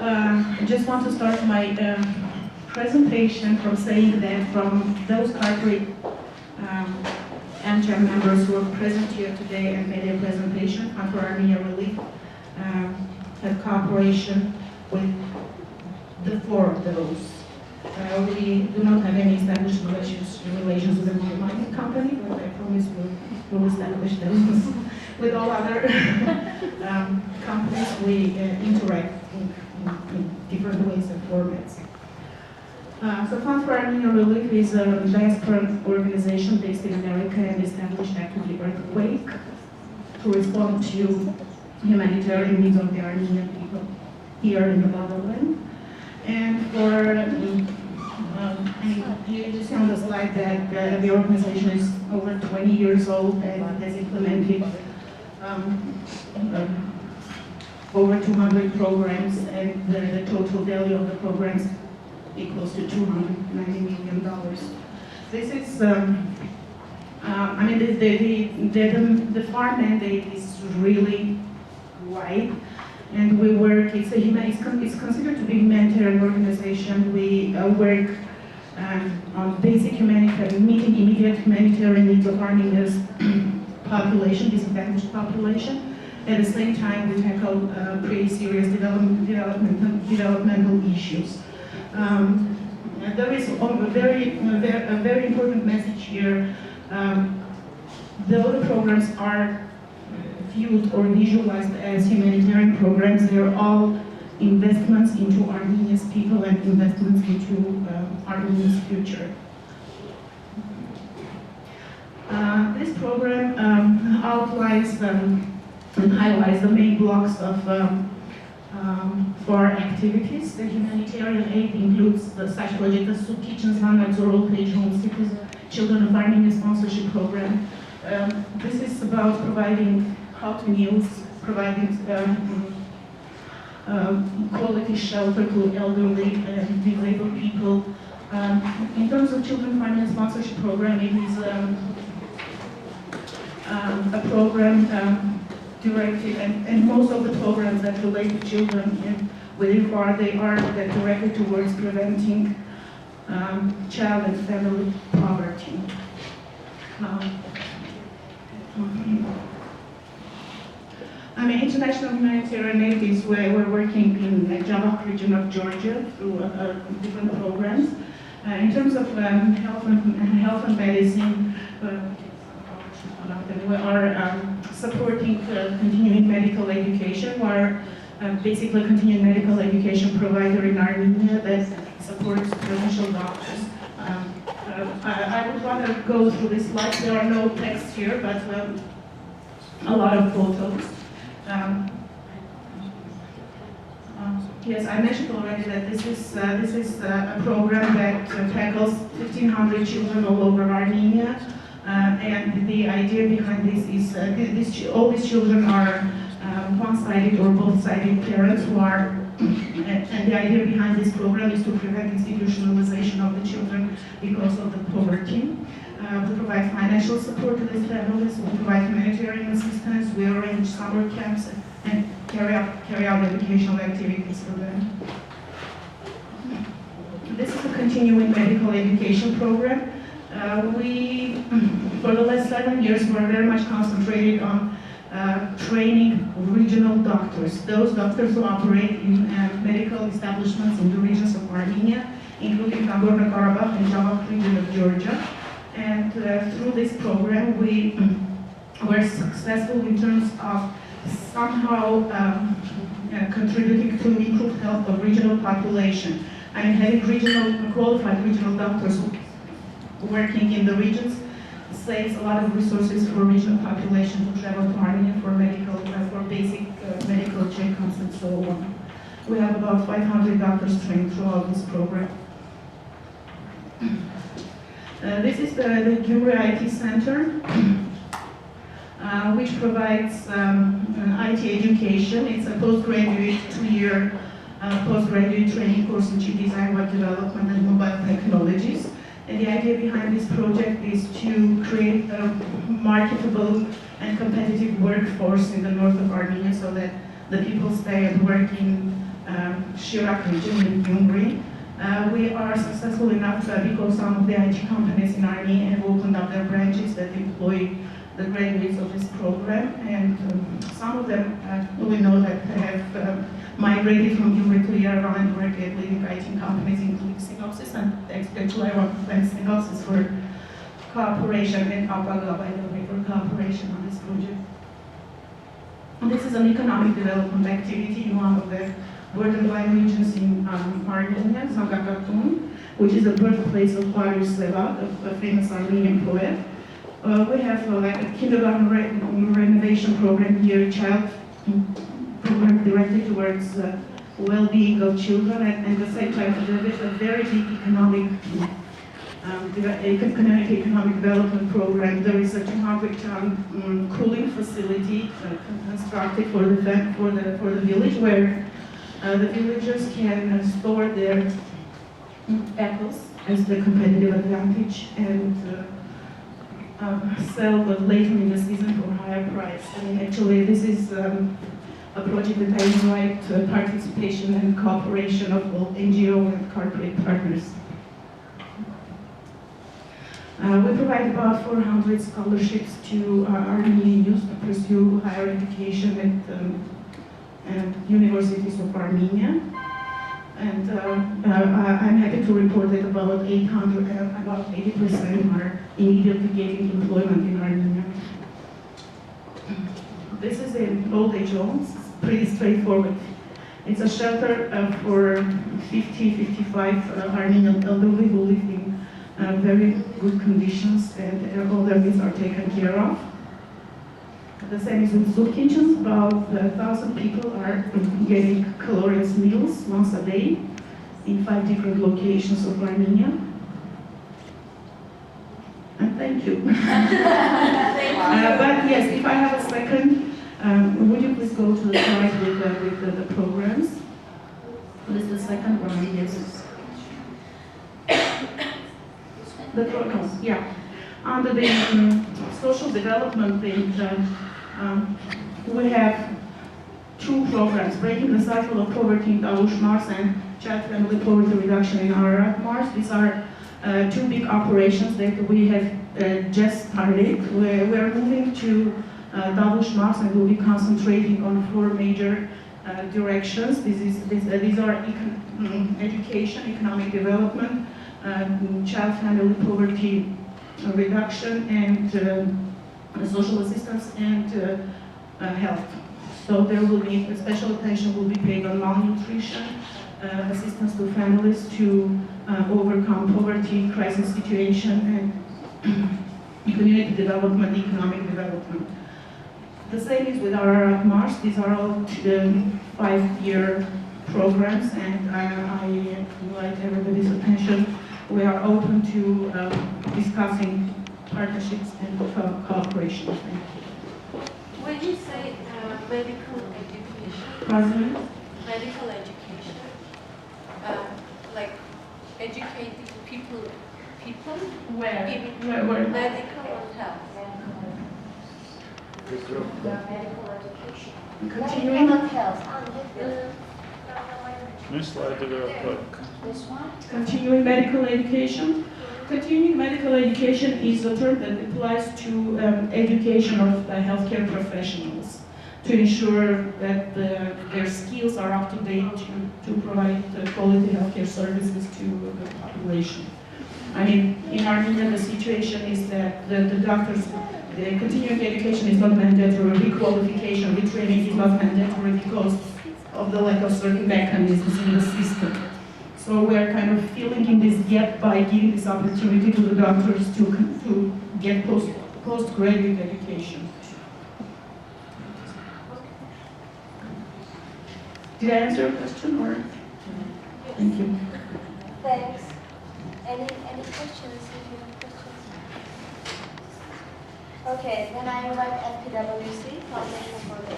I just want to start my presentation from saying that from those corporate AmCham members who are present here today and made a presentation, Fund for Armenian Relief have cooperation with the four of those. We do not have any established relations with the mining company, but I promise we'll establish those. With all other companies, we interact in different ways and formats. So Fund for Armenian Relief is a diaspora organization based in America and established after the earthquake to respond to humanitarian needs of the Armenian people here in the motherland. And for you see on the slide that the organization is over 20 years old and has implemented over 200 programs, and the total value of the programs equals to $290 million. This is, I mean, the farm mandate is really wide, and we work, it's considered to be a humanitarian organization. We work on basic humanitarian, meeting immediate humanitarian needs of Armenia's population, disadvantaged population. At the same time, we tackle pretty serious developmental issues. There is a very important message here. Though the programs are viewed or visualized as humanitarian programs, they are all investments into Armenia's people and investments into Armenia's future. This program outlines and highlights the main blocks of for our activities. The humanitarian aid includes the psychological soup kitchens, handbags, old age homes, children of Armenia sponsorship program. This is about providing hot meals, providing quality shelter to elderly and disabled people. In terms of children finance sponsorship program, it is a program directed, and most of the programs that relate to children within FAR, they are directed towards preventing child and family poverty. I mean, international humanitarian aid is where we're working in the Java region of Georgia through different programs. In terms of health and medicine, we are supporting continuing medical education. We're basically a continuing medical education provider in Armenia that supports provincial doctors. I would want to go through this slide. There are no texts here, but a lot of photos. Yes, I mentioned already that this is a program that tackles 1,500 children all over Armenia, and the idea behind this is all these children are one-sided or both-sided parents who are, and the idea behind this program is to prevent institutionalization of the children because of the poverty. We provide financial support to these families, we provide humanitarian assistance, we arrange summer camps and carry out educational activities for them. This is a continuing medical education program. We, for the last 7 years, we're very much concentrated on training regional doctors, those doctors who operate in medical establishments in the regions of Armenia, including Nagorno-Karabakh and Java region of Georgia. And through this program, we were successful in terms of somehow contributing to improved health of regional population. I mean, having qualified regional doctors working in the regions saves a lot of resources for regional population to travel to Armenia for basic medical checkups and so on. We have about 500 doctors trained throughout this program. This is the Gyumri IT Center, which provides IT education. It's a postgraduate 2-year postgraduate training course in chip design, web development, and mobile technologies. And the idea behind this project is to create a marketable and competitive workforce in the north of Armenia so that the people stay and work in Shirak region in Hungary. We are successful enough because some of the IT companies in Armenia have opened up their branches that employ the graduates of this program, and some of them we know that have migrated from Hungary to Yerevan and work at leading IT companies, including Synopsys, and especially I want to thank Synopsys for cooperation and APAGA, by the way, for cooperation on this project. And this is an economic development activity in one of the borderline regions in Armenia, Zangakatun, which is the birthplace of Marius Levat, a famous Armenian poet. We have like a kindergarten renovation program here, child program directed towards well-being of children, and at the same time a very big economic development program. There is a 200-ton cooling facility constructed for the village, where the villagers can store their apples as the competitive advantage and sell but later in the season for a higher price. I mean, actually, this is a project that I invite participation and cooperation of all NGO and corporate partners. We provide about 400 scholarships to Armenian youth to pursue higher education at universities of Armenia. And I'm happy to report that about 80% are immediately getting employment in Armenia. This is an old age home. It's pretty straightforward. It's a shelter for 55 Armenian elderly who live in very good conditions, and all their needs are taken care of. The same is with soup kitchens. About 1,000 people are getting calorious meals once a day in 5 different locations of Armenia. And thank you. But yes, if I have a second, would you please go to the slide with the programs? What is the second one? Yes. The programs, yeah. Under the social development thing, we have 2 programs: breaking the cycle of poverty in Davush Mars and child family poverty reduction in Ararat Mars. These are 2 big operations that we have just started. We are moving to Davush Mars, and we'll be concentrating on 4 major directions. These are education, economic development, child family poverty reduction, and social assistance, and health. So there will be special attention will be paid on malnutrition, assistance to families to overcome poverty, crisis situation, and community development, economic development. The same is with our Mars. These are all 5-year programs, and I invite everybody's attention. We are open to discussing partnerships and cooperation. When you say medical education, Pardon me? medical education, like educating people Where? in medical and health. Medical education. Continuing. Medical health. Next slide, This one? Continuing medical education. Continuing medical education is a term that applies to education of healthcare professionals to ensure that their skills are up to date to provide quality healthcare services to the population. I mean, in Armenia, the situation is that the doctors, the continuing education is not mandatory, requalification, retraining is not mandatory because of the lack of certain mechanisms in the system. So we're kind of filling in this gap by giving this opportunity to the doctors to get postgraduate education. Did I answer your question, or? Thank you. Thanks. Any questions? If you have questions. Okay, then I invite FPWC, Foundation for the